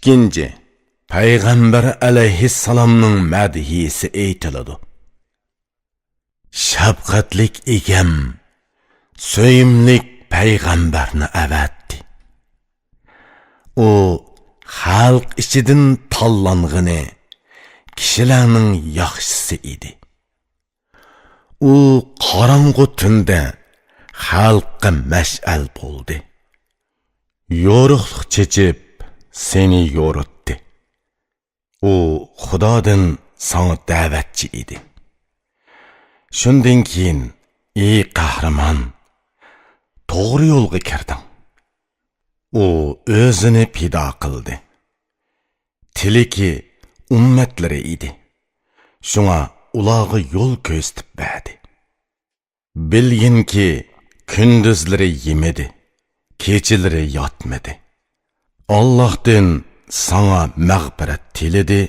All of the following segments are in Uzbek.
İkinci, Peygamber aleyhisselamның madhiyesi eytiladi. Şapqatlik egam, söyimlik Peygamberni avatdi. O, xalq ichidin tanlang'ini, kishilarning yaxshisi edi. U qorong'u tunda xalqqa mash'al bo'ldi. Yo'riqlik chechib seni yo'ritdi. U Xudodan sana da'vatchi edi. Shundan keyin ey qahramon, to'g'ri yo'lga kirding. U o'zini pido qildi. Tiliki ummatlari edi. Shunga ularga yo'l ko'rsatib berdi. Bilginki kunduzlari yemedi, kechalari yotmadi. Allohdan sana mag'firat tiledi,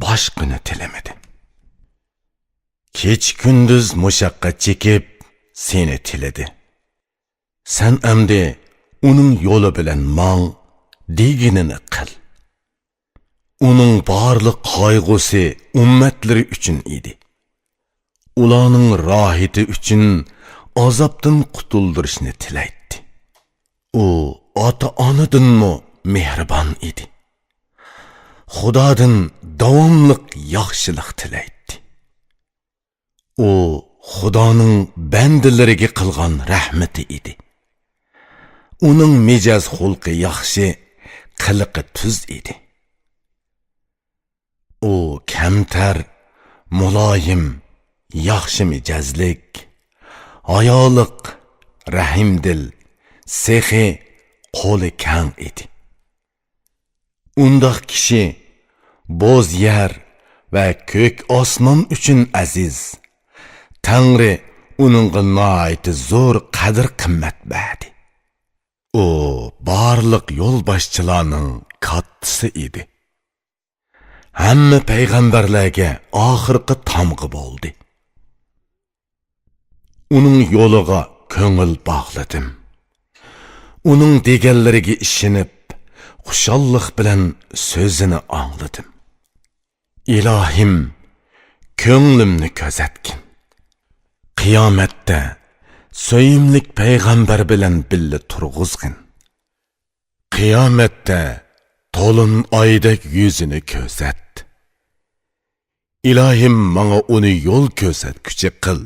boshqani tilamadi. Kech kunduz mushaqqat chekib seni tiladi. Sen amdi uning yo'li bilan mang deganini qil. Uning barliq qayg'usi ummatlari uchun edi. Ularning rohati uchun azobdan qutuldirishni tilaydi. U ota-onadanmi mehribon edi. Xudodan davomliq yaxshilik tilaydi. U Xudoning bandalariga qilgan rahmati edi. Uning mijoz xulqi yaxshi, qiliqi tuz edi. U kamtar, muloyim, yaxshi mijozlik, ayoliq, rahimdil, sehi, qo'li kang edi. Undaq kishi bo'z yer va ko'k osmon uchun aziz. Tangri uningga nihoyat zo'r qadr-qimmat berdi. U barliq yo'lboshchilarning kattasi edi. Hamma payg'ambarlarga oxirgi tamg'i bo'ldi. Uning yo'liga ko'ngil bog'ladim. Uning deganlariga ishonib, xushallik bilan so'zini angladim. Ilohim, ko'nglimni kuzatgin. Qiyomatda so'yimlik payg'ambar bilan birga turg'izgin. Qiyomatda to'lin oydek yuzini ko'rsat. Ilohim menga uni yo'l ko'rsatguchi qil.